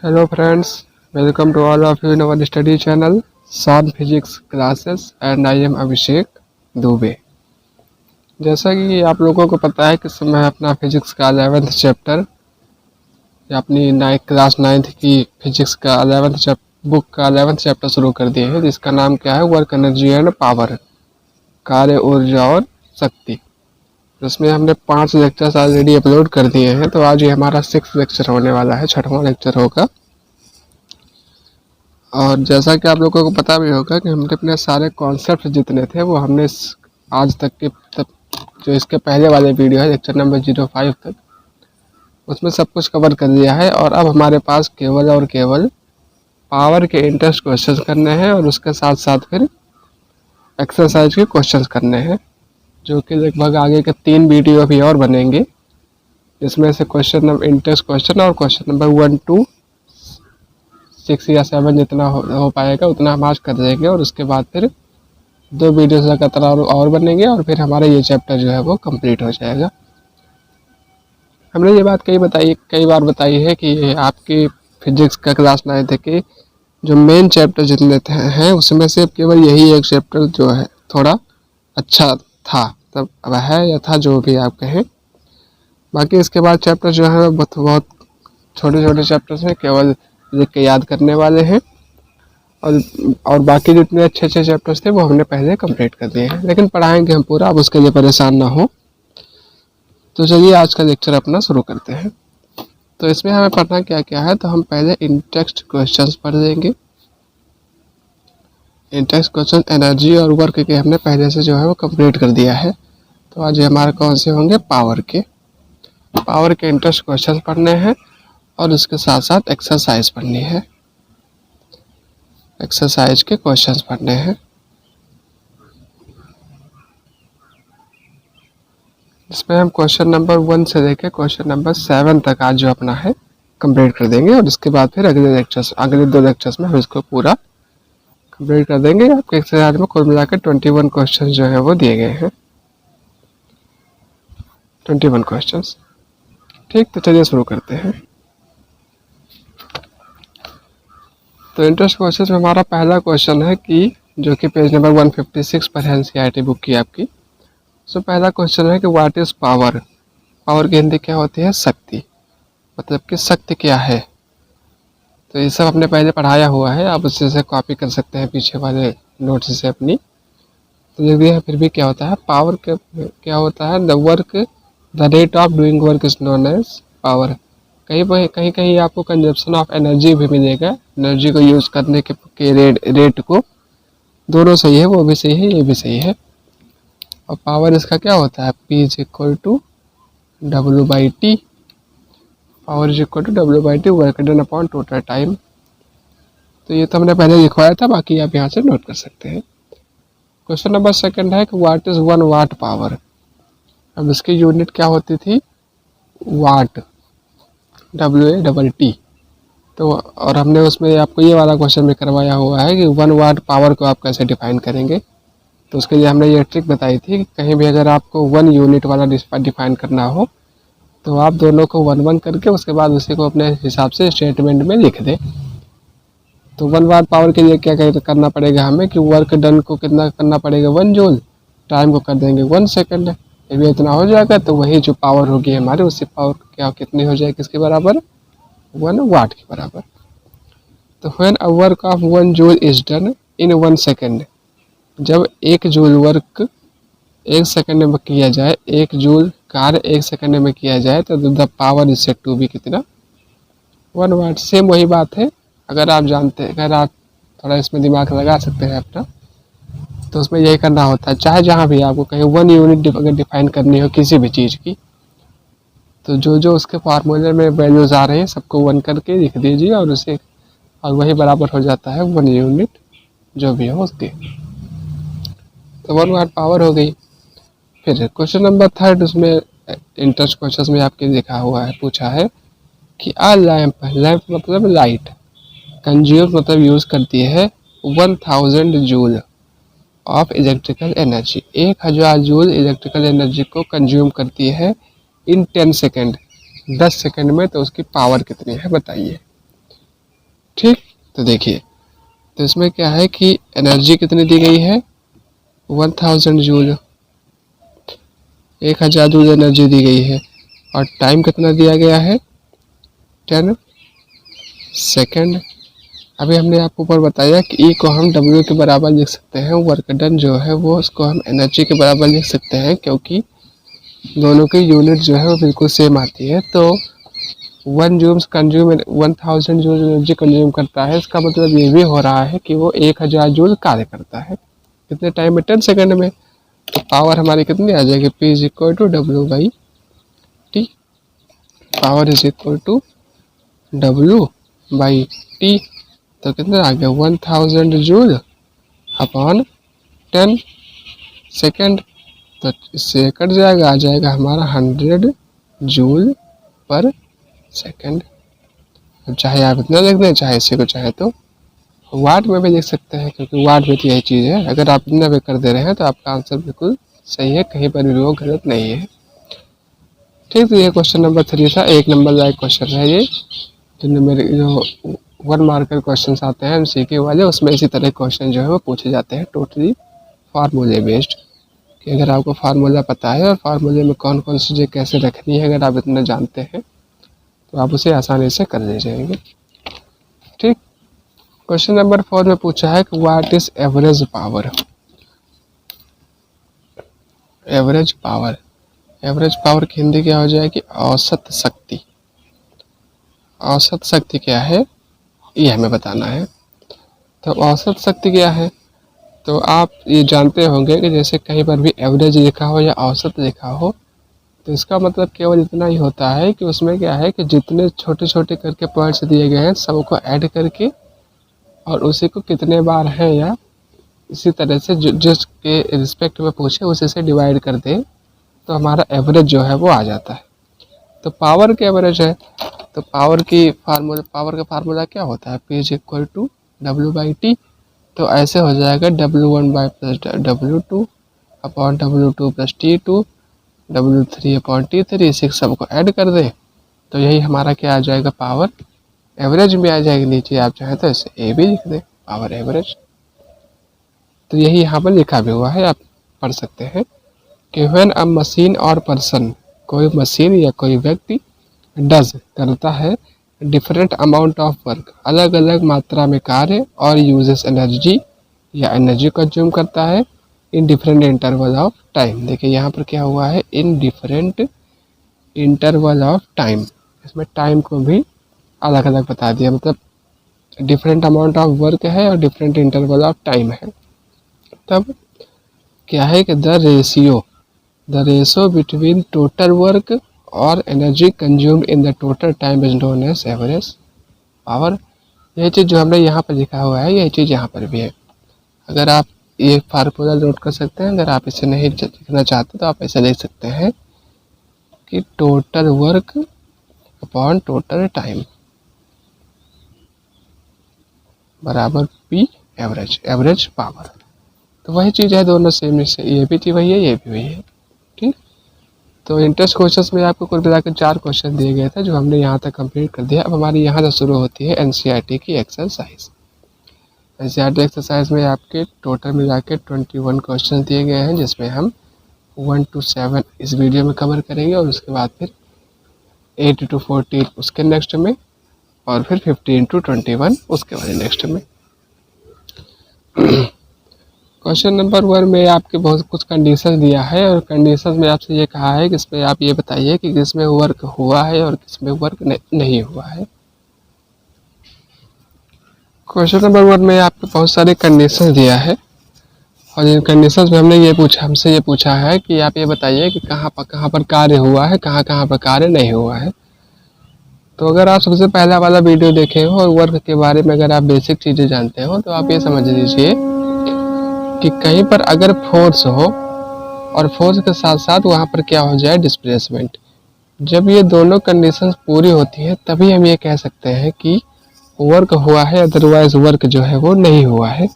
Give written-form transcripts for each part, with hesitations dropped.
Hello friends, welcome to all of you in our study channel, San Physics Classes and I am Abhishek Dubey. जैसा कि आप लोगों को पता है कि मैं अपना फिजिक्स का 11th चैप्टर या अपनी क्लास 9th की फिजिक्स का 11th बुक का 11th चैप्टर शुरू कर दिए हैं, जिसका नाम क्या है, वर्क एनर्जी एंड पावर, कार्य ऊर्जा और शक्ति। इसमें हमने 5 लेक्चर्स ऑलरेडी अपलोड कर दिए हैं, तो आज ये हमारा 6th लेक्चर होने वाला है, 6वां लेक्चर होगा। और जैसा कि आप लोगों को पता भी होगा कि हमने अपने सारे कॉन्सेप्ट जितने थे वो हमने आज तक के जो इसके पहले वाले वीडियो है लेक्चर नंबर 05 तक, उसमें सब कुछ कवर कर दिया है। और अब हमारे पास केवल और केवल पावर के इंटरेस्ट क्वेश्चंस करने हैं और उसके साथ साथ फिर एक्सरसाइज के क्वेश्चंस करने हैं, जो कि लगभग आगे के 3 वीडियो भी और बनेंगे, जिसमें से क्वेश्चन नंबर इंटरेस्ट क्वेश्चन और क्वेश्चन नंबर 1 to 6 या 7 जितना हो पाएगा उतना हम आज कर देंगे। और उसके बाद फिर 2 वीडियोस लगातार और बनेंगे और फिर हमारा ये चैप्टर जो है वो कंप्लीट हो जाएगा। हमने ये बात कई बार बताई है कि आपकी फिजिक्स का क्लास 9 के जो मेन चैप्टर जितने हैं उसमें से केवल यही एक चैप्टर जो है थोड़ा अच्छा था, तब अब है या था, जो भी आप कहें। बाकी इसके बाद चैप्टर जो है बहुत छोटे छोटे चैप्टर्स हैं, केवल लिख के याद करने वाले हैं। और बाकी जितने अच्छे अच्छे चैप्टर्स थे वो हमने पहले कंप्लीट कर दिए हैं, लेकिन पढ़ाएंगे हम पूरा, अब उसके लिए परेशान ना हो। तो चलिए आज का लेक्चर अपना शुरू करते हैं। तो इसमें हमें पढ़ना क्या क्या है, तो हम पहले इंटेक्स्ट क्वेश्चंस पढ़ लेंगे। इंटेक्स्ट क्वेश्चन एनर्जी और वर्क के हमने पहले से जो है वो कंप्लीट कर दिया है। तो आज हमारे कौन से होंगे, पावर के इंटरेस्ट क्वेश्चन पढ़ने हैं और उसके साथ साथ एक्सरसाइज पढ़नी है, एक्सरसाइज के क्वेश्चंस पढ़ने हैं। इसमें हम क्वेश्चन नंबर 1 से लेकर क्वेश्चन नंबर 7 तक आज जो अपना है कंप्लीट कर देंगे। और उसके बाद फिर अगले 2 लेक्चर्स में हम इसको पूरा कंप्लीट कर देंगे। आपके एक्सरसाइज में कुल मिलाकर 21 क्वेश्चन जो है वो दिए गए हैं, 21 क्वेश्चन। ठीक, तो चलिए शुरू करते हैं। तो इंटरेस्ट क्वेश्चन में हमारा पहला क्वेश्चन है कि जो कि पेज नंबर 156 पर है एनसीईआरटी बुक की आपकी। सो पहला क्वेश्चन है कि व्हाट इज पावर। पावर की हिंदी क्या होती है, शक्ति, मतलब कि शक्ति क्या है। तो ये सब हमने पहले पढ़ाया हुआ है, आप उससे से कॉपी कर सकते हैं पीछे वाले नोट्स से अपनी। तो देख दिया, फिर भी क्या होता है पावर, क्या होता है, the rate of doing work is known as power. कहीं आपको कंजप्शन ऑफ एनर्जी भी मिलेगा, एनर्जी को यूज करने के रेट को, दोनों सही है, वो भी सही है, ये भी सही है। और पावर इसका क्या होता है, P is equal to W/T, power is equal to W/T work done upon total time. तो ये तो हमने पहले लिखवाया था, बाकी आप यहाँ से नोट कर सकते हैं। क्वेश्चन नंबर 2 है कि व्हाट इज 1 वाट पावर। अब इसकी यूनिट क्या होती थी, वाट, WATT। तो और हमने उसमें आपको ये वाला क्वेश्चन भी करवाया हुआ है कि 1 वाट पावर को आप कैसे डिफाइन करेंगे। तो उसके लिए हमने ये ट्रिक बताई थी कि कहीं भी अगर आपको 1 यूनिट वाला डिफाइन करना हो तो आप दोनों को 1 करके उसके बाद उसी को अपने हिसाब से स्टेटमेंट में लिख दें। तो 1 वाट पावर के लिए क्या करना पड़ेगा हमें कि वर्क डन को कितना करना पड़ेगा, 1 जूल, टाइम को कर देंगे 1 सेकेंड। ये भी इतना हो जाएगा, तो वही जो पावर होगी हमारी, उससे पावर क्या कितनी हो जाएगी, किसके बराबर, 1 वाट के बराबर। तो when a work of 1 joule is done in 1 second, जब 1 जूल वर्क 1 सेकंड में किया जाए, 1 जूल कार्य 1 सेकंड में किया जाए, तो the power is said to be कितना, 1 वाट। सेम वही बात है, अगर आप जानते हैं, अगर आप थोड़ा इसमें दिमाग लगा सकते हैं अपना, तो उसमें यही करना होता है। चाहे जहाँ भी आपको कहीं 1 यूनिट अगर डिफाइन करनी हो किसी भी चीज़ की, तो जो उसके फार्मूले में वैल्यूज आ रही हैं सबको 1 करके लिख दीजिए और वही बराबर हो जाता है 1 यूनिट जो भी हो उसकी। तो 1 वाट पावर हो गई। फिर क्वेश्चन नंबर 3, उसमें इंटरेस्ट क्वेश्चन में आपके लिखा हुआ है, पूछा है कि आ लैंप मतलब लाइट, कंज्यूम मतलब यूज करती है 1000 joule of electrical energy, 1000 joule electrical energy को कंज्यूम करती है इन 10 सेकेंड, 10 सेकेंड में। तो उसकी पावर कितनी है बताइए। ठीक, तो देखिए, तो इसमें क्या है कि एनर्जी कितनी दी गई है, 1000 जूल, 1000 जूल एनर्जी दी गई है, और टाइम कितना दिया गया है, 10 सेकेंड। अभी हमने आपको ऊपर बताया कि ई को हम डब्ल्यू के बराबर लिख सकते हैं, वर्क डन जो है वो उसको हम एनर्जी के बराबर लिख सकते हैं, क्योंकि दोनों की यूनिट जो है वो बिल्कुल सेम आती है। तो 1 joules consume 1000 joule energy consume करता है, इसका मतलब ये भी हो रहा है कि वो 1000 जूल कार्य करता है। कितने टाइम में, 10 सेकेंड में। तो पावर हमारी कितनी आ जाएगी, P is equal to W by T, power is equal to W by T. तो कितना आ गया, 1000 जूल अपॉन 10 सेकेंड। तो इससे कट जाएगा, आ जाएगा हमारा 100 जूल पर सेकेंड। अब चाहे आप इतना लिख दें, चाहे इसी को चाहे तो वाट में भी लिख सकते हैं, क्योंकि वाट में तो यही चीज़ है। अगर आप इतना भी कर दे रहे हैं तो आपका आंसर बिल्कुल सही है, कहीं पर भी वो गलत नहीं है। ठीक, तो ये क्वेश्चन नंबर 3 था। 1 नंबर लाइक क्वेश्चन है ये, जो मेरे जो 1 मार्कर क्वेश्चन आते हैं MCQ वाले, उसमें इसी तरह क्वेश्चन जो है वो पूछे जाते हैं, टोटली फार्मूले बेस्ड। कि अगर आपको फार्मूला पता है और फार्मूले में कौन कौन सी चीज़ें कैसे रखनी है, अगर आप इतना जानते हैं तो आप उसे आसानी से कर ले जाएंगे। ठीक, क्वेश्चन नंबर 4 में पूछा है कि what is average power. Average power, average power की हिंदी क्या हो जाएगी, औसत शक्ति। औसत शक्ति क्या है ये हमें बताना है। तो औसत शक्ति क्या है, तो आप ये जानते होंगे कि जैसे कहीं पर भी एवरेज लिखा हो या औसत लिखा हो, तो इसका मतलब केवल इतना ही होता है कि उसमें क्या है कि जितने छोटे छोटे करके पॉइंट्स दिए गए हैं सबको ऐड करके और उसी को कितने बार है या इसी तरह से जिसके रिस्पेक्ट में पूछे उसी से डिवाइड कर दे, तो हमारा एवरेज जो है वो आ जाता है। तो पावर के एवरेज है, तो पावर का फार्मूला क्या होता है, P is equal to W by T. तो ऐसे हो जाएगा W1 by plus W2 upon W2 plus T2 W3 upon T3, इसी सबको ऐड कर दे तो यही हमारा क्या आ जाएगा, पावर एवरेज में आ जाएगी। नीचे आप चाहें तो इसे ए भी लिख दें, पावर एवरेज। तो यही यहाँ पर लिखा भी हुआ है, आप पढ़ सकते हैं कि व्हेन अ मशीन और पर्सन, कोई मशीन या कोई व्यक्ति डज करता है डिफरेंट अमाउंट ऑफ वर्क, अलग अलग मात्रा में कार्य, और यूजेस एनर्जी या एनर्जी कंज्यूम करता है in different interval of time. देखिए यहाँ पर क्या हुआ है, in different interval of time, इसमें टाइम को भी अलग अलग बता दिया, मतलब डिफरेंट अमाउंट ऑफ वर्क है और डिफरेंट इंटरवल ऑफ टाइम है। तब क्या है कि the ratio between total work और energy consumed in the total time is known as average power. यह चीज़ जो हमने यहाँ पर लिखा हुआ है, यह चीज़ यहाँ पर भी है। अगर आप ये फार्मूला नोट कर सकते हैं, अगर आप इसे नहीं लिखना चाहते तो आप ऐसे लिख सकते हैं कि total work upon total time बराबर P एवरेज पावर। तो वही चीज़ है, दोनों सेम, से ये भी थी वही है, ये भी वही है। ठीक, तो इंटरेस्ट क्वेश्चंस में आपको कुल मिलाकर 4 क्वेश्चन दिए गए थे जो हमने यहाँ तक कंप्लीट कर दिया। अब हमारी यहाँ से शुरू होती है NCERT की एक्सरसाइज। NCERT एक्सरसाइज में आपके टोटल मिला के 21 क्वेश्चन दिए गए हैं, जिसमें हम 1 to 7 इस वीडियो में कवर करेंगे और उसके बाद फिर 8 to 14 उसके नेक्स्ट में, और फिर 15 to 21 उसके बाद नेक्स्ट में। क्वेश्चन नंबर 1 में आपके बहुत कुछ कंडीशन दिया है, और कंडीशन में आपसे ये कहा है कि इसमें आप ये बताइए कि किसमें वर्क हुआ है और किसमें वर्क नहीं हुआ है। क्वेश्चन नंबर 1 में आपको बहुत सारे कंडीशन दिया है, और इन कंडीशन में हमसे ये पूछा है कि आप ये बताइए कि कहाँ पर कार्य हुआ है, कहाँ पर कार्य नहीं हुआ है। तो अगर आप सबसे पहला वाला वीडियो देखे हो और वर्क के बारे में अगर आप बेसिक चीज़ें जानते हो, तो आप ये समझ लीजिए कि कहीं पर अगर फोर्स हो और फोर्स के साथ साथ वहाँ पर क्या हो जाए, डिस्प्लेसमेंट। जब ये दोनों कंडीशंस पूरी होती हैं तभी हम ये कह सकते हैं कि वर्क हुआ है, अदरवाइज वर्क जो है वो नहीं हुआ है।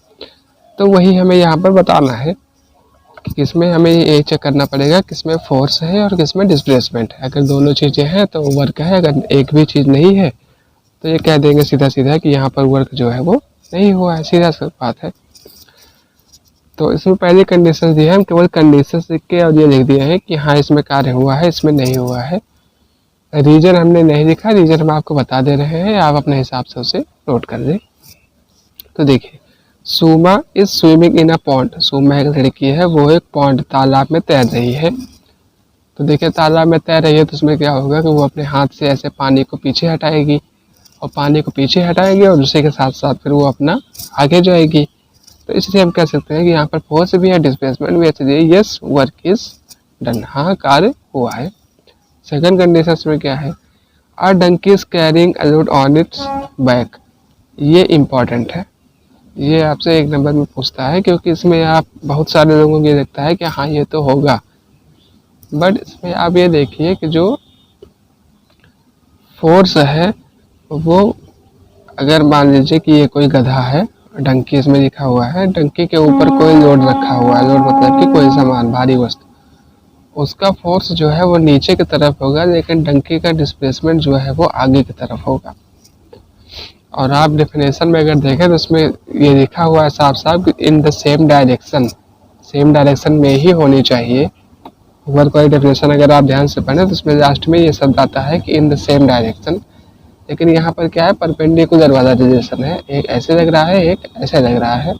तो वही हमें यहाँ पर बताना है कि किसमें हमें ये चेक करना पड़ेगा, किसमें फोर्स है और किसमें डिस्प्लेसमेंट है। अगर दोनों चीज़ें हैं तो वर्क है, अगर एक भी चीज़ नहीं है तो ये कह देंगे सीधा सीधा कि यहाँ पर वर्क जो है वो नहीं हुआ है, सीधा सा बात है। तो इसमें पहले कंडीशन दी है, हम केवल कंडीशन लिख के और ये लिख दिए हैं कि हाँ इसमें कार्य हुआ है, इसमें नहीं हुआ है। रीजन हमने नहीं लिखा, रीजन हम आपको बता दे रहे हैं, आप अपने हिसाब से उसे नोट कर दें। तो देखिए, Suma is swimming in a pond. Suma एक लड़की है, वो एक पॉन्ड तालाब में तैर रही है। तो देखिए तालाब में तैर रही है तो उसमें क्या होगा कि वो अपने हाथ से ऐसे पानी को पीछे हटाएगी, और पानी को पीछे हटाएगी और उसी के साथ साथ फिर वो अपना आगे जाएगी। तो इसलिए हम कह सकते हैं कि यहाँ पर फोर्स भी है, डिस्प्लेसमेंट भी है। यस वर्क इज डन, हाँ कार्य हुआ है। सेकंड कंडीशन में क्या है, a donkey is carrying a load on its back. ये इम्पॉर्टेंट है, ये आपसे एक नंबर में पूछता है, क्योंकि इसमें आप बहुत सारे लोगों को ये लगता है कि हाँ ये तो होगा, बट इसमें आप ये देखिए कि जो फोर्स है वो, अगर मान लीजिए कि ये कोई गधा है, डंकी इसमें लिखा हुआ है, डंकी के ऊपर कोई लोड रखा हुआ है, लोड मतलब कि कोई सामान भारी वस्तु, उसका फोर्स जो है वो नीचे की तरफ होगा, लेकिन डंकी का डिस्प्लेसमेंट जो है वो आगे की तरफ होगा। और आप डेफिनेशन में अगर देखें तो उसमें ये लिखा हुआ है साफ साफ कि in the same direction, same direction में ही होनी चाहिए। वर्क वाली डेफिनेशन अगर आप ध्यान से पढ़ें तो उसमें लास्ट में ये शब्द आता है कि इन द सेम डायरेक्शन, लेकिन यहाँ पर क्या है, परपेंडिकुलर वाला रिलेशन है, एक ऐसे लग रहा है, एक ऐसे लग रहा है।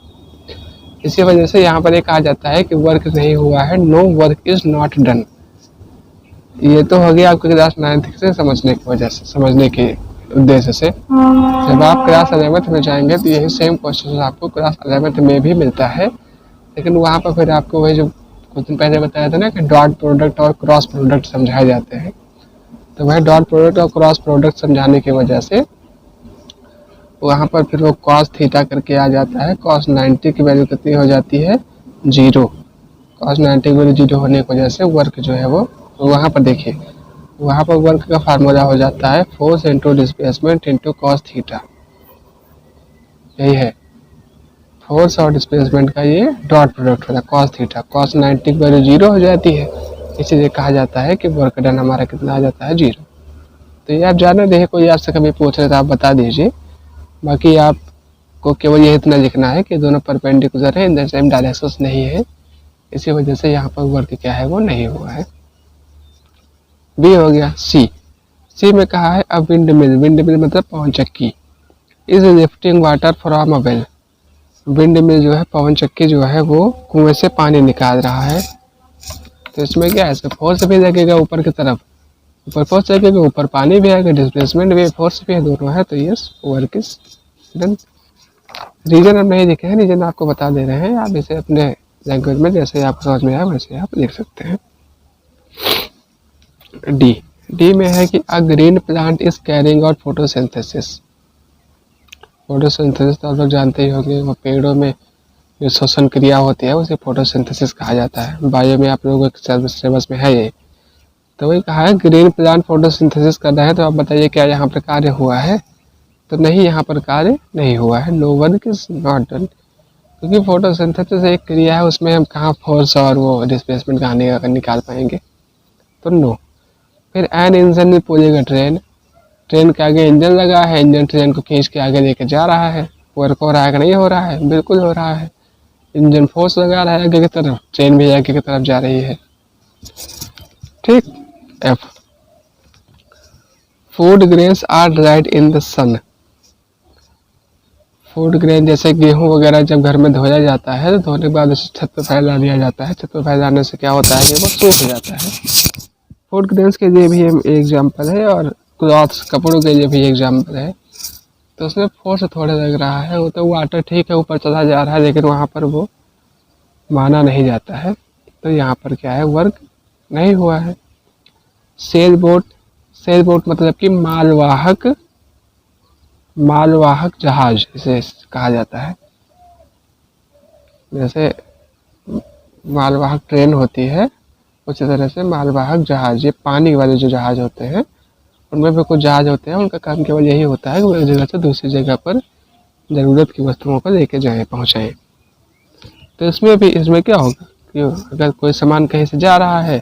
इसी वजह से यहाँ पर एक आ जाता है कि वर्क नहीं हुआ है, no work is not done. ये तो हो गया आपके क्लास 9th से समझने की वजह से, समझने के उद्देश्य से। जब आप क्लास 11th में जाएंगे तो यही सेम क्वेश्चन आपको क्लास 11th में भी मिलता है, लेकिन वहाँ पर फिर आपको वही जो कुछ दिन पहले बताया था ना कि डॉट प्रोडक्ट और क्रॉस प्रोडक्ट समझाए जाते हैं, तो वह डॉट प्रोडक्ट और क्रॉस प्रोडक्ट समझाने की वजह से वहाँ पर फिर वो कॉस थीटा करके आ जाता है। कॉस 90 की वैल्यू कितनी हो जाती है, 0। कॉस 90 की वैल्यू 0 होने की वजह से वर्क जो है वो, वहाँ पर देखिए वहाँ पर वर्क का फार्मूला हो जाता है force into displacement into cos theta. यही है फोर्स और डिस्प्लेसमेंट का ये डॉट प्रोडक्ट होता है कॉस थीटा। कॉस 90 की वैल्यू 0 हो जाती है, इसीलिए कहा जाता है कि वर्क डन हमारा कितना आ जाता है, 0। तो ये आप जाने देखिए, कोई आपसे कभी पूछ रहे तो आप बता दीजिए। बाकी आपको केवल ये इतना लिखना है कि दोनों परपेंडिकुलर है, इन द सेम डायरेक्शंस नहीं है, इसी वजह से यहाँ पर वर्क क्या है वो नहीं हुआ है। बी हो गया। सी में कहा है अब विंड मिल, विंड मिल मतलब पवन चक्की, is lifting water from a well. Wind mill जो है, पवन चक्की जो है वो कुएं से पानी निकाल रहा है। तो इसमें क्या है, फोर्स भी लगेगा ऊपर की तरफ, ऊपर फोर्स लगेगा, ऊपर पानी भी आएगा, डिस्प्लेसमेंट भी, फोर्स भी है, दोनों है। तो yes work is done. Reason हम नहीं लिखे हैं, रीजन आपको बता दे रहे हैं, आप इसे अपने लैंग्वेज में जैसे आपको समझ में आए वैसे आप लिख सकते हैं। डी में है कि a green plant is carrying out photosynthesis. Photosynthesis तो आप लोग जानते ही होंगे, वो पेड़ों में जो श्वसन क्रिया होती है उसे फोटोसिंथेसिस कहा जाता है। बायो में आप लोगों के सिलेबस में है ये। तो वही कहा है ग्रीन प्लांट फोटोसिंथेसिस कर रहा है, तो आप बताइए क्या यहाँ पर कार्य हुआ है, तो नहीं, यहाँ पर कार्य नहीं हुआ है, no work is not done. क्योंकि फोटोसिंथेसिस एक क्रिया है, उसमें हम कहाँ फोर्स और वो डिस्प्लेसमेंट कहाँ निकाल पाएंगे, तो नो। फिर एन इंजन में पुलिंग ट्रेन, ट्रेन के आगे इंजन लगा है, इंजन ट्रेन को खींच के आगे लेके जा रहा है। वर्क हो रहा है कि नहीं हो रहा है, बिल्कुल हो रहा है। इंजन फोर्स लगा रहा है आगे की तरफ, ट्रेन भी आगे की तरफ जा रही है। ठीक। F, food grains are dried in the sun. Food grain जैसे गेहूं वगैरह जब घर में धोया जाता है तो धोने के बाद उसे छत पर फैला दिया जाता है। छत पर फैलाने से क्या होता है कि वो सूख जाता है। फूड ग्रेन्स के लिए भी एग्जाम्पल है, और क्लॉथ्स कपड़ों के लिए भी एग्जाम्पल है। तो उसमें फोर्स थोड़ा लग रहा है, वो तो वाटर ठीक है ऊपर चला जा रहा है, लेकिन वहाँ पर वो माना नहीं जाता है। तो यहाँ पर क्या है, वर्क नहीं हुआ है। सेल बोट, सेल बोट मतलब कि मालवाहक जहाज इसे कहा जाता है। जैसे मालवाहक ट्रेन होती है, उसी तरह से मालवाहक जहाज, ये पानी वाले जो जहाज होते हैं, उनमें भी कुछ जहाज होते हैं, उनका काम केवल यही होता है कि वो एक जगह से दूसरी जगह पर ज़रूरत की वस्तुओं को लेके जाएं, पहुँचाएँ। तो इसमें क्या होगा कि अगर कोई सामान कहीं से जा रहा है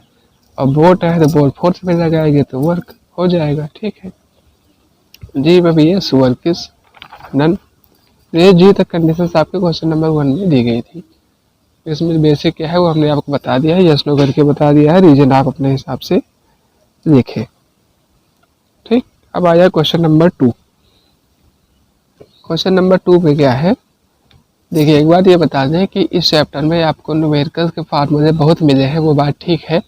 और बोट है तो बोट फोर्स में लगाएगी तो वर्क हो जाएगा। ठीक है। जी में भी यस, 1 किस, नन। ये जी तक कंडीशन आपके क्वेश्चन नंबर 1 में दी गई थी। इसमें बेसिक क्या है वो हमने आपको बता दिया है, यस नो करके बता दिया है, रीजन आप अपने हिसाब से लिखें। ठीक, अब आ जाए क्वेश्चन नंबर 2। क्वेश्चन नंबर 2 में क्या है, देखिए एक बात ये बता दें कि इस चैप्टर में आपको न्यूमेरिकल्स के फार्मूले बहुत मिले हैं, वो बात ठीक है,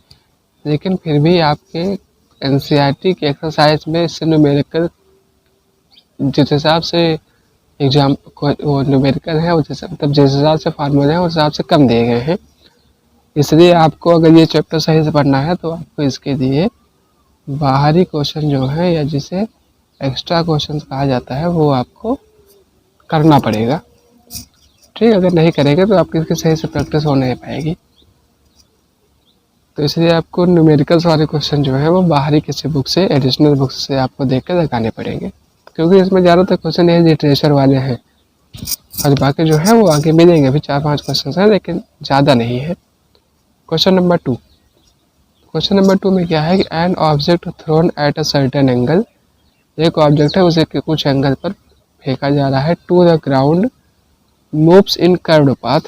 लेकिन फिर भी आपके एनसीईआरटी के एक्सरसाइज में इससे न्यूमेरिकल जिस हिसाब से एग्जाम वो न्यूमेरिकल है, मतलब जिस हिसाब से फार्मूले हैं उस हिसाब से कम दिए गए हैं। इसलिए आपको अगर ये चैप्टर सही से पढ़ना है तो आपको इसके लिए बाहरी क्वेश्चन जो है या जिसे एक्स्ट्रा क्वेश्चन कहा जाता है वो आपको करना पड़ेगा। ठीक, अगर नहीं करेंगे तो आपकी इसकी सही से प्रैक्टिस हो नहीं पाएगी। तो इसलिए आपको न्यूमेरिकल्स वाले क्वेश्चन जो है वो बाहरी किसी बुक से, एडिशनल बुक से आपको देख कर लगाने पड़ेंगे, क्योंकि इसमें ज़्यादातर क्वेश्चन ये लिटरेचर वाले हैं और बाकी जो है वो आगे मिलेंगे, भी 4-5 क्वेश्चन हैं लेकिन ज़्यादा नहीं है। Question number 2। क्वेश्चन नंबर 2 में क्या है कि an object thrown at a certain angle, एक ऑब्जेक्ट है उसे कुछ एंगल पर फेंका जा रहा है, to the ground moves in curved path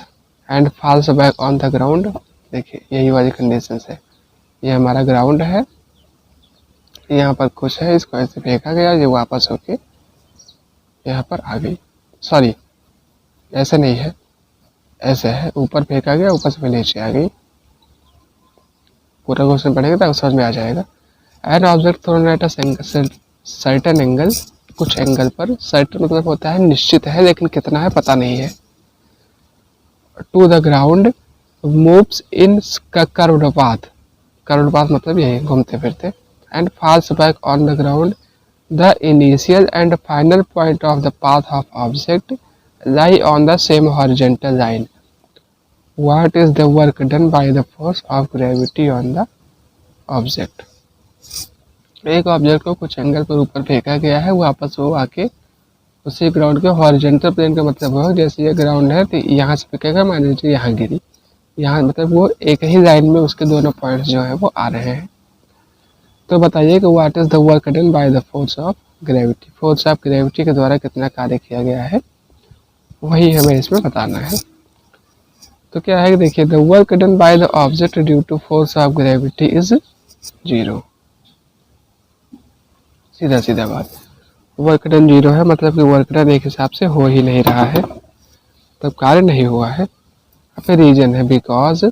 and falls back on the ground. देखिए यही वाली कंडीशन है, ये हमारा ग्राउंड है, यहाँ पर कुछ है, इसको ऐसे फेंका गया, ये वापस होके यहाँ पर आ गई। सॉरी, ऐसे नहीं है, ऐसे है, ऊपर फेंका गया, ऊपर से नीचे आ गई। पूरा क्वेश्चन पढ़ेंगे तो समझ में आ जाएगा। An object thrown at a certain angle, कुछ एंगल पर, सर्टेन मतलब होता है निश्चित है, लेकिन कितना है पता नहीं है, to the ground moves in curved path, curved path मतलब यही घूमते फिरते, and falls back on the ground, the initial and final point of the path of object lie on the same horizontal line. What is the work done by the force of gravity on the object? एक object को कुछ angle पर ऊपर फेंका गया है, वापस वो आके उसी ग्राउंड के हॉरिजॉन्टल प्लेन का मतलब हो, जैसे ये ग्राउंड है तो यहाँ से फेंकेगा, मान लीजिए यहाँ गिरी, यहाँ मतलब वो एक ही लाइन में उसके दोनों पॉइंट्स जो है वो आ रहे हैं। तो बताइए कि what is the work done by the force of gravity, force of gravity के द्वारा कितना कार्य किया गया है वही हमें इसमें बताना है। तो क्या है कि देखिए, the work done by the object due to force of gravity is 0। सीधा सीधा बात, वर्क डन 0 है, मतलब कि वर्क डन एक हिसाब से हो ही नहीं रहा है, तब कार्य नहीं हुआ है। फिर रीजन है because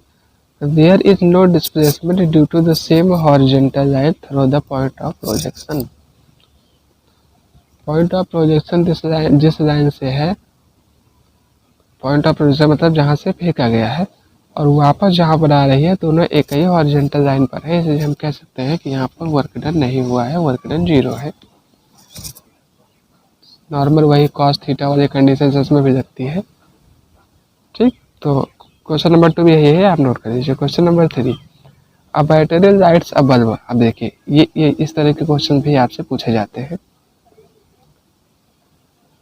there is no displacement due to the same horizontal line through the point of projection. Point of projection जिस लाइन से है, पॉइंट ऑफ प्रोजेक्शन मतलब जहाँ से फेंका गया है और वापस जहाँ पर आ रही है, दोनों एक ही हॉरिजॉन्टल लाइन पर है, इसलिए हम कह सकते हैं कि यहाँ पर वर्क डन नहीं हुआ है, वर्क डन 0 है। नॉर्मल वही कॉस थीटा वाली कंडीशन इसमें भी लगती है। ठीक, तो क्वेश्चन नंबर 2 भी यही है, आप नोट कर लीजिए। Question number 3, a battery lights a bulb. अब देखिए ये इस तरह के क्वेश्चन भी आपसे पूछे जाते हैं।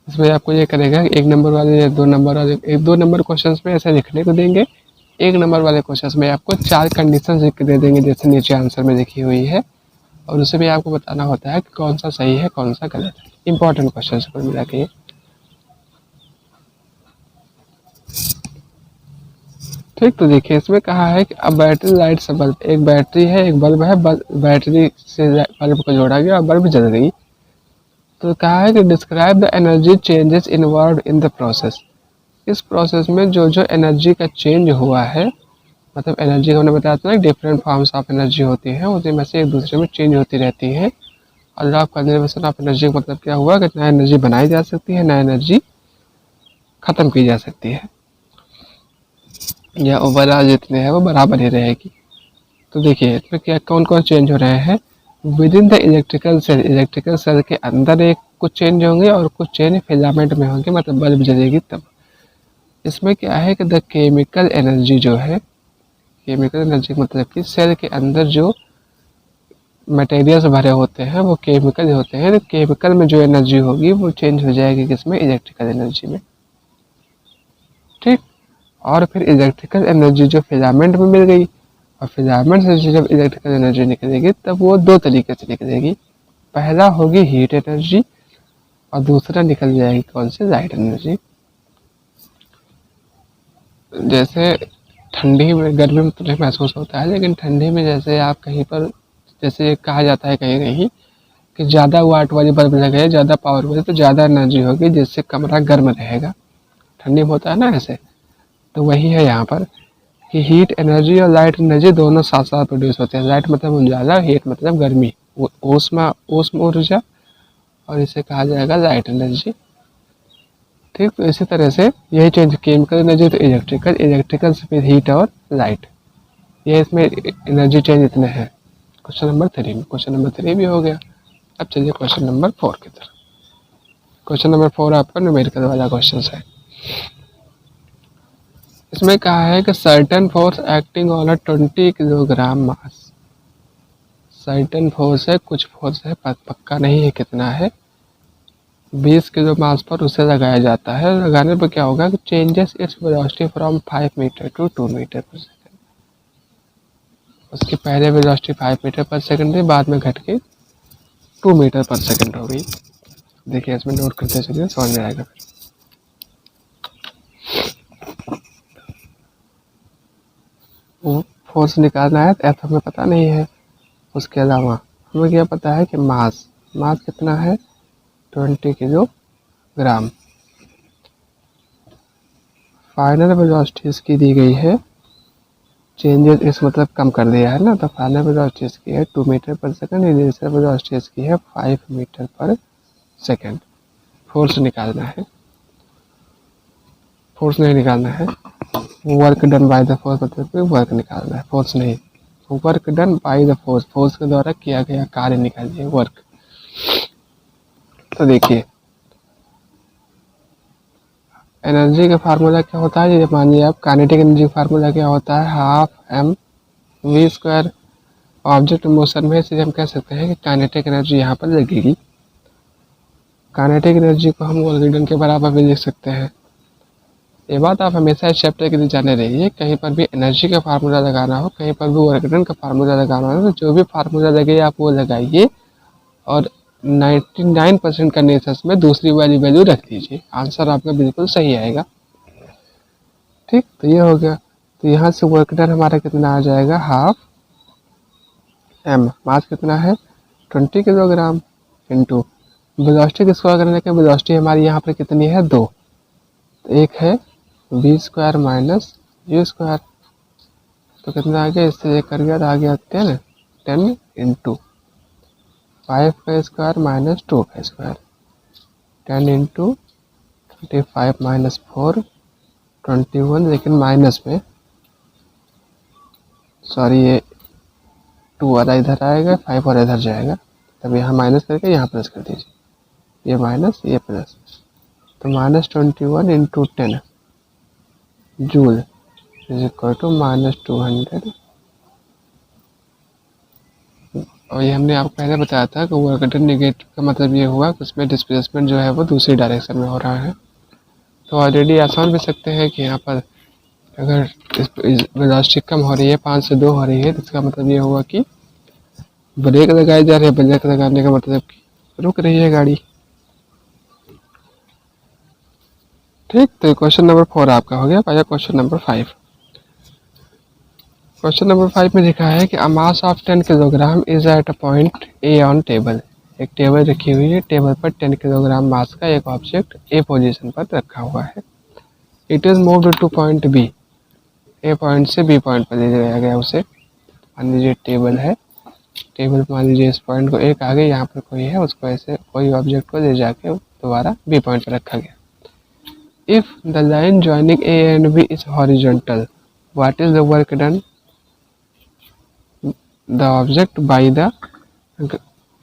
इसमें आपको ये करेगा कि 1 नंबर वाले या 2 नंबर वाले, 1-2 नंबर क्वेश्चंस में ऐसे लिखने को देंगे, 1 नंबर वाले क्वेश्चंस में आपको 4 कंडीशन लिख के दे देंगे जैसे नीचे आंसर में लिखी हुई है, और उसे भी आपको बताना होता है कि कौन सा सही है कौन सा गलत है। इंपॉर्टेंट क्वेश्चन पर मिला के। ठीक, तो देखिए इसमें कहा है कि अब बैटरी लाइट से बल्ब, एक बैटरी है एक बल्ब है, बैटरी से बल्ब को जोड़ा गया और बल्ब जल गई। तो कहा है कि describe the energy changes involve in the process. इस प्रोसेस में जो जो एनर्जी का चेंज हुआ है, मतलब एनर्जी हमने बताया था ना, डिफरेंट फॉर्म्स ऑफ एनर्जी होती हैं, उसी में से एक दूसरे में चेंज होती रहती है। और law of conservation of energy का मतलब क्या हुआ कि नया एनर्जी बनाई जा सकती है, नया एनर्जी खत्म की जा सकती है, या ओवरऑल जितने हैं वो बराबर ही रहेगी। तो देखिए इसमें क्या कौन कौन चेंज हो रहे हैं। Within the electrical cell, electrical cell के अंदर एक कुछ चेंज होंगे और कुछ चेंज फिलामेंट में होंगे, मतलब बल्ब जलेगी तब। इसमें क्या है कि द केमिकल एनर्जी जो है, केमिकल एनर्जी मतलब कि सेल के अंदर जो मटेरियल्स भरे होते हैं वो केमिकल होते हैं, तो केमिकल में जो एनर्जी होगी वो चेंज हो जाएगी किसमें, इलेक्ट्रिकल एनर्जी में। ठीक, और फिर इलेक्ट्रिकल एनर्जी जो फिलामेंट में मिल गई, और फिलामेंट से जब इलेक्ट्रिकल एनर्जी निकलेगी तब वो 2 तरीके से निकलेगी। पहला होगी हीट एनर्जी और दूसरा निकल जाएगी कौन सी, लाइट एनर्जी। जैसे ठंडी में, गर्मी में तो नहीं महसूस होता है, लेकिन ठंडी में जैसे आप कहीं पर, जैसे कहा जाता है कहीं कहीं कि ज़्यादा वाट वाली बल्ब लगे, ज़्यादा पावर वाली, तो ज़्यादा एनर्जी होगी, जिससे कमरा गर्म रहेगा। ठंडी में होता है ना ऐसे, तो वही है यहाँ पर कि हीट एनर्जी और लाइट एनर्जी दोनों साथ साथ प्रोड्यूस होते हैं। लाइट मतलब उजाला, हीट मतलब गर्मी, ऊष्मा ऊर्जा, और इसे कहा जाएगा लाइट एनर्जी। ठीक, तो इसी तरह से यही चेंज, केमिकल एनर्जी तो इलेक्ट्रिकल, इलेक्ट्रिकल से फिर हीट और लाइट, ये इसमें एनर्जी चेंज इतने हैं क्वेश्चन नंबर 3 में। क्वेश्चन नंबर 3 भी हो गया। अब चलिए क्वेश्चन नंबर 4 की तरफ। क्वेश्चन नंबर 4 आपका न्यूमेरिकल वाला क्वेश्चन है। इसमें कहा है कि certain force acting on a 20 kilogram mass. Certain force है, कुछ फोर्स है, पक्का नहीं है कितना है, 20 किलो मास पर उसे लगाया जाता है। लगाने पर क्या होगा कि changes its velocity from 5 metre to 2 metre per second. उसकी पहले वेलोसिटी 5 मीटर पर सेकेंड थी, बाद में घट के 2 मीटर पर सेकेंड हो गई। देखिए इसमें नोट करते चलिए, समझ में आएगा। वो फोर्स निकालना है, तो हमें पता नहीं है। उसके अलावा हमें क्या पता है कि मास कितना है, 20 किलोग्राम। फाइनल वेलोसिटी इसकी दी गई है, चेंजेस इस मतलब कम कर दिया है ना, तो फाइनल वेलोसिटी इसकी है 2 metre per second, initial velocity इसकी है 5 मीटर पर सेकेंड। फोर्स निकालना है, फोर्स नहीं निकालना है, work done by the force मतलब वर्क निकालना है, फोर्स नहीं। Work done by the force, force के द्वारा किया गया कार्य निकालिए, वर्क। तो देखिए एनर्जी का फार्मूला क्या होता है, ये मानिए आप, काइनेटिक एनर्जी का फार्मूला क्या होता है, half m v square. Object motion में इसलिए हम कह सकते हैं कि काइनेटिक एनर्जी यहाँ पर लगेगी। काइनेटिक एनर्जी को हम वर्क डन के बराबर भी लिख सकते हैं। ये बात आप हमेशा इस चैप्टर के लिए जाने रहिए, कहीं पर भी एनर्जी का फार्मूला लगाना हो, कहीं पर भी वर्क डन का फार्मूला लगाना हो, तो जो भी फार्मूला लगे आप वो लगाइए, और 99% कंडीशंस में दूसरी वाली वैल्यू रख दीजिए, आंसर आपका बिल्कुल सही आएगा। ठीक, तो ये हो गया। तो यहाँ से वर्क डन हमारा कितना आ जाएगा, हाफ एम, मास कितना है 20 किलोग्राम, इंटू वेलोसिटी किसको अगर करने के, वेलोसिटी हमारी यहाँ पर कितनी है 2, तो एक है v square minus u square, तो कितना आ गया, इससे एक कर गया तो आ गया 10 इंटू 5 का स्क्वायर माइनस 2 का स्क्वायर, 10 इंटू 25 माइनस 4 21, लेकिन माइनस में, सॉरी ये 2 वाला इधर आएगा, 5 वाला इधर जाएगा, तब यहाँ माइनस करके यहाँ प्लस कर दीजिए, ये माइनस ये प्लस, तो minus 21 into 10 joule is equal to minus 200। और ये हमने आपको पहले बताया था कि वर्क डन नेगेटिव का मतलब ये हुआ कि उसमें डिस्प्लेसमेंट जो है वो दूसरी डायरेक्शन में हो रहा है। तो ऑलरेडी आसान भी सकते हैं कि यहाँ पर अगर वेलोसिटी कम हो रही है, 5 से 2 हो रही है, तो इसका मतलब ये हुआ कि ब्रेक लगाए जा रहे हैं। ब्रेक लगाने का मतलब कि रुक रही है गाड़ी। ठीक, तो क्वेश्चन नंबर 4 आपका हो गया। पाया क्वेश्चन नंबर 5। क्वेश्चन नंबर 5 में लिखा है कि a mass of 10 kilogram is at a point A on table. एक टेबल रखी हुई है, टेबल पर 10 किलोग्राम मास का एक ऑब्जेक्ट ए पोजीशन पर रखा हुआ है। It is moved to point B, A point से बी पॉइंट पर ले जाया गया उसे। मान लीजिए टेबल है, टेबल मान लीजिए इस पॉइंट को एक आगे यहाँ पर कोई है, उसको ऐसे कोई ऑब्जेक्ट को ले जाके दोबारा बी पॉइंट पर रखा गया। If the line joining A and B is horizontal, what is the work done the object by the,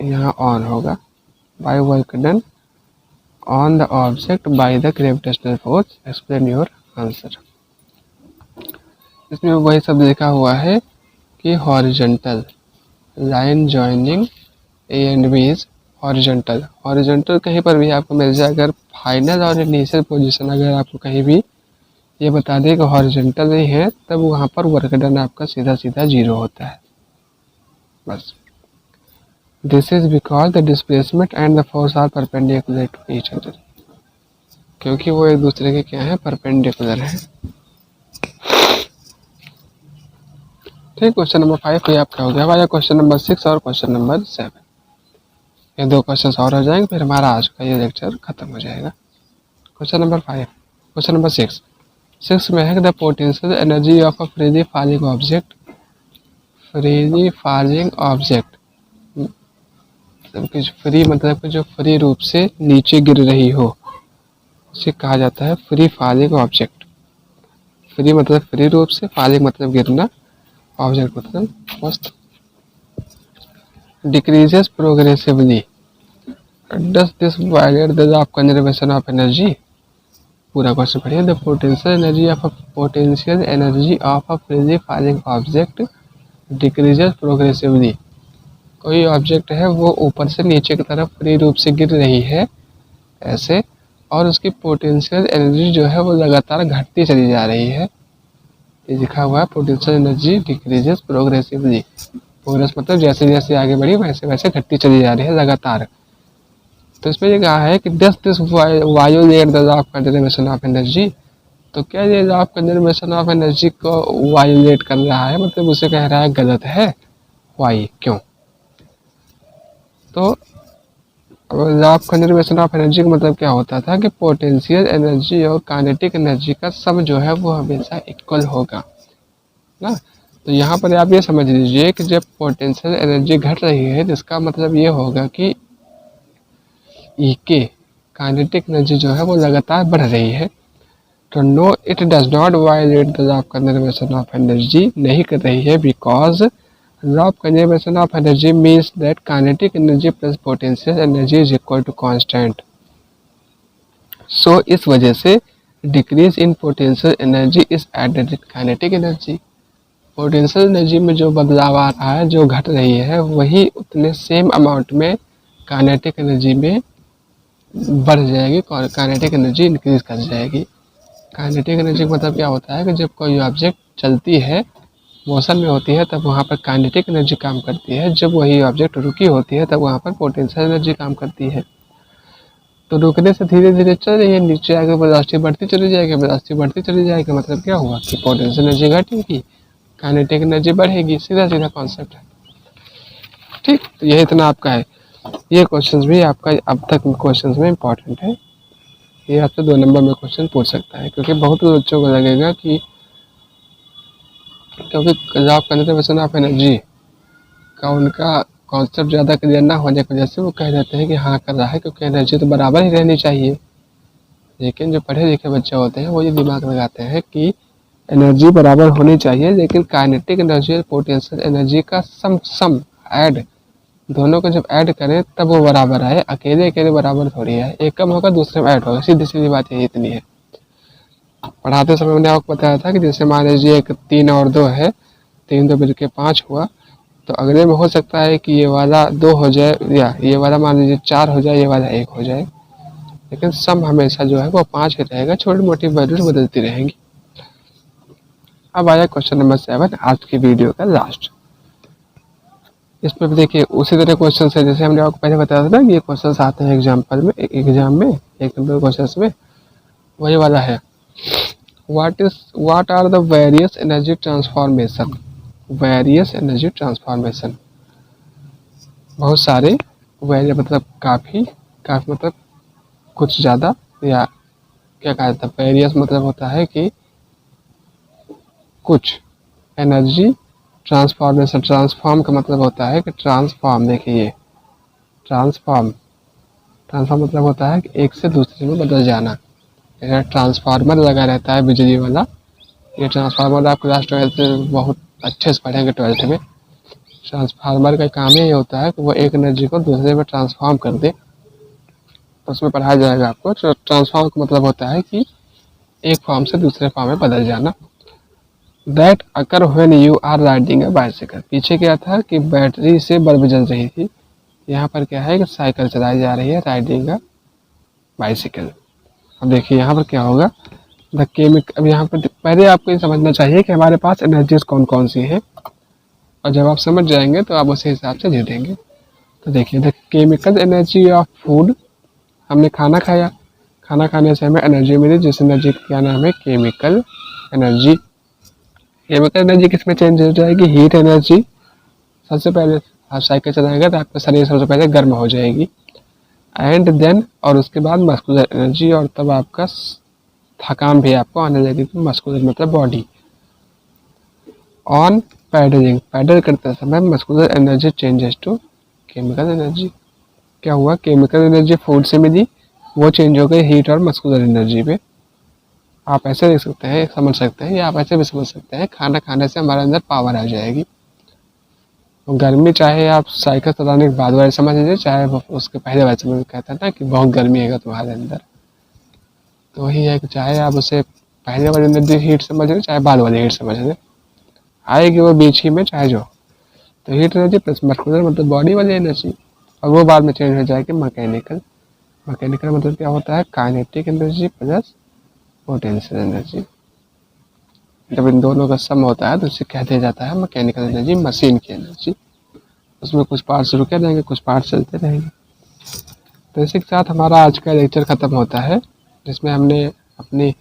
यहाँ ऑन होगा, by work done on the object by the gravitational force, explain your answer. इसमें वही शब्द लिखा हुआ है कि horizontal, line joining A and B is horizontal. Horizontal कहीं पर भी आपको मिल जाए, अगर फाइनल और इनिशियल पोजीशन अगर आपको कहीं भी ये बता दें कि हॉरिजॉन्टल नहीं है, तब वहाँ पर वर्क डन आपका सीधा सीधा 0 होता है, बस। This is because the displacement and the force are perpendicular to each other, क्योंकि वो एक दूसरे के क्या है, परपेंडिकुलर है। ठीक, क्वेश्चन नंबर 5 ये आपका हो गया। अब आया क्वेश्चन नंबर 6 और क्वेश्चन नंबर 7। ये 2 क्वेश्चन और हो जाएंगे, फिर हमारा आज का ये लेक्चर खत्म हो जाएगा। क्वेश्चन नंबर 5, क्वेश्चन नंबर 6 में है the potential energy of a freely falling object, freely falling object free मतलब कि जो फ्री रूप से नीचे गिर रही हो, उसे कहा जाता है फ्री फॉलिंग ऑब्जेक्ट। फ्री मतलब फ्री रूप से, फॉलिंग मतलब गिरना, ऑब्जेक्ट मतलब वस्तु। Decreases progressively, does this violet the law of conservation of energy. पूरा क्वेश्चन पढ़िए। The potential energy of a freely falling object decreases progressively. कोई ऑब्जेक्ट है वो ऊपर से नीचे की तरफ फ्री रूप से गिर रही है ऐसे, और उसकी पोटेंशियल एनर्जी जो है वो लगातार घटती चली जा रही है। ये लिखा हुआ है potential energy decreases progressively. Progress मतलब जैसे जैसे आगे बढ़ी वैसे वैसे घटती चली जा रही है लगातार। तो इसमें ये कहा है कि does this violet the law of conservation of energy. तो क्या ये law of conservation of energy को वायोलेट कर रहा है, मतलब उसे कह रहा है गलत है। वाई, क्यों? तो law of conservation of energy का मतलब क्या होता था कि पोटेंशियल एनर्जी और काइनेटिक एनर्जी का सम जो है वो हमेशा इक्वल होगा ना। तो यहाँ पर आप ये समझ लीजिए कि जब पोटेंशियल एनर्जी घट रही है तो इसका मतलब ये होगा कि ई के काइनेटिक एनर्जी जो है वो लगातार बढ़ रही है। तो no, it does not violate the law of conservation of energy, नहीं कर रही है, because law of conservation of energy means that kinetic energy plus potential energy is equal to constant. So इस वजह से decrease in potential energy is added kinetic energy. Potential energy में जो बदलाव आ रहा है, जो घट रही है, वही उतने सेम अमाउंट में काइनेटिक एनर्जी में बढ़ जाएगी, काइनेटिक एनर्जी इंक्रीज कर जाएगी। काइनेटिक एनर्जी का मतलब क्या होता है कि जब कोई ऑब्जेक्ट चलती है, मोशन में होती है, तब वहाँ पर काइनेटिक एनर्जी काम करती है। जब वही ऑब्जेक्ट रुकी होती है तब वहाँ पर पोटेंशियल एनर्जी काम करती है। तो रुकने से धीरे धीरे चल रही है, नीचे आगे वेलोसिटी बढ़ती चली जाएगी, वेलोसिटी बढ़ती चली जाएगी, मतलब क्या हुआ कि पोटेंशियल एनर्जी घटेगी, काइनेटिक एनर्जी बढ़ेगी। सीधा सीधा कॉन्सेप्ट है। ठीक, तो यही इतना आपका है। ये क्वेश्चंस भी आपका अब तक क्वेश्चंस में इंपॉर्टेंट है। ये आपसे 2 नंबर में क्वेश्चन पूछ सकता है, क्योंकि बहुत बच्चों को लगेगा कि क्योंकि law of conservation of energy का उनका कॉन्सेप्ट ज़्यादा क्लियर ना होने की वजह से वो कह देते हैं कि हाँ कर रहा है, क्योंकि एनर्जी तो बराबर ही रहनी चाहिए। लेकिन जो पढ़े लिखे बच्चे होते हैं वो ये दिमाग लगाते हैं कि एनर्जी बराबर होनी चाहिए, लेकिन काइनेटिक एनर्जी और पोटेंशियल एनर्जी का सम ऐड, दोनों को जब ऐड करें तब वो बराबर आए। अकेले अकेले बराबर थोड़ी है, एक कम होगा दूसरे में ऐड होगा। सीधी सीधी बात यही इतनी है। पढ़ाते समय मैंने आपको बताया था कि जैसे मान लीजिए एक 3 और 2 है, 3 2 मिल के 5 हुआ, तो अगले में हो सकता है कि ये वाला 2 हो जाए, या ये वाला मान लीजिए 4 हो जाए, ये वाला 1 हो जाए, लेकिन सम हमेशा जो है वो 5 ही रहेगा। छोटी मोटी वैल्यूज बदलती रहेंगी। अब आया क्वेश्चन नंबर 7, आज की वीडियो का लास्ट। इसमें भी देखिए उसी तरह क्वेश्चन है जैसे हमने आपको पहले बताया था ना कि ये क्वेश्चन आते हैं एग्जाम में 1 नंबर क्वेश्चन में, वही वाला है। What are the various energy transformation. Various energy transformation, बहुत सारे, वेरियस मतलब काफ़ी, काफ़ी मतलब कुछ ज़्यादा, या क्या कहा जाता है, वेरियस मतलब होता है कि कुछ, एनर्जी ट्रांसफॉर्मेशन, ट्रांसफॉर्म का मतलब होता है कि ट्रांसफॉर्म, देखिए ट्रांसफॉर्म, ट्रांसफॉर्म मतलब होता है कि एक से दूसरे में बदल जाना। जैसे ट्रांसफार्मर लगा रहता है बिजली वाला, ये ट्रांसफार्मर आप क्लास 12 में बहुत अच्छे से पढ़ेंगे 12th में। ट्रांसफार्मर का काम ये होता है कि वो एक एनर्जी को दूसरे में ट्रांसफॉर्म कर दे, तो उसमें पढ़ाया जाएगा आपको। ट्रांसफॉर्म का मतलब होता है कि एक फॉर्म से दूसरे फॉर्म में बदल जाना। That occur when you are riding a bicycle. पीछे क्या था कि बैटरी से बल्ब जल रही थी, यहाँ पर क्या है कि साइकिल चलाई जा रही है, राइडिंग अ बाइसिकल। अब देखिए यहाँ पर क्या होगा, द केमिक, अब यहाँ पर पहले आपको ये समझना चाहिए कि हमारे पास एनर्जीज कौन कौन सी हैं, और जब आप समझ जाएंगे तो आप उसी हिसाब से जीतेंगे। तो देखिए the chemical energy of food, हमने खाना खाया, खाना खाने से हमें एनर्जी मिली, जिस एनर्जी का क्या नाम है केमिकल एनर्जी। केमिकल एनर्जी किस में चेंज हो जाएगी, हीट एनर्जी। सबसे पहले आप साइकिल चलाएंगे तो आपका शरीर सबसे पहले गर्म हो जाएगी, एंड देन और उसके बाद मस्कुलर एनर्जी, और तब आपका थकान भी आपको आने लगेगी। मस्कुलर मतलब बॉडी। ऑन पैडलिंग, पैडल करते समय muscular energy changes to chemical energy. क्या हुआ, केमिकल एनर्जी फूड से मिली, वो चेंज हो गई हीट और मस्कुलर एनर्जी पे। आप ऐसे देख सकते हैं, समझ सकते हैं, या आप ऐसे भी समझ सकते हैं, खाना खाने से हमारे अंदर पावर आ जाएगी। तो गर्मी चाहे आप साइकिल चलाने के बाद वाले समझ लीजिए, चाहे वो उसके पहले वाले समझ, कहता है ना कि बहुत गर्मी है तुम्हारे अंदर, तो वही है कि चाहे आप उसे पहले वाली एनर्जी हीट समझ लें, चाहे बाद वाली हीट समझ लें, आएगी वो बीच ही में चाहे जो। तो हीट एनर्जी प्लस मस्कुलर मतलब बॉडी वाली एनर्जी, और वो बाद में चेंज हो जाएगी मैकेनिकल। मैकेनिकल मतलब क्या होता है, kinetic energy plus potential energy. जब इन दोनों का सम होता है तो उसे कह दिया जाता है मैकेनिकल एनर्जी, मशीन की एनर्जी। उसमें कुछ पार्ट्स रुके रहेंगे, कुछ पार्ट्स चलते रहेंगे। तो इसी के साथ हमारा आज का लेक्चर ख़त्म होता है, जिसमें हमने अपनी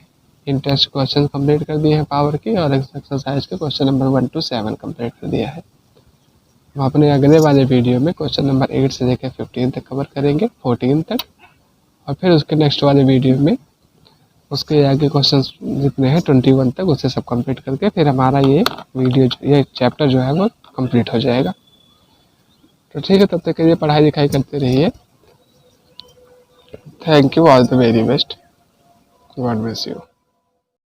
इंटरेस्ट क्वेश्चन कंप्लीट कर दिए हैं पावर की, और एक्सरसाइज के क्वेश्चन नंबर 1 to 7 कंप्लीट कर दिया है। हम अपने अगले वाले वीडियो में क्वेश्चन नंबर 8 से लेकर 15 तक कवर करेंगे, 14 तक, और फिर उसके नेक्स्ट वाले वीडियो में उसके आगे क्वेश्चन जितने हैं 21 तक, उसे सब कंप्लीट करके फिर हमारा ये वीडियो, ये चैप्टर जो है वो कंप्लीट हो जाएगा। तो ठीक है, तब तक के लिए पढ़ाई लिखाई करते रहिए। Thank you, all the very best, God bless you.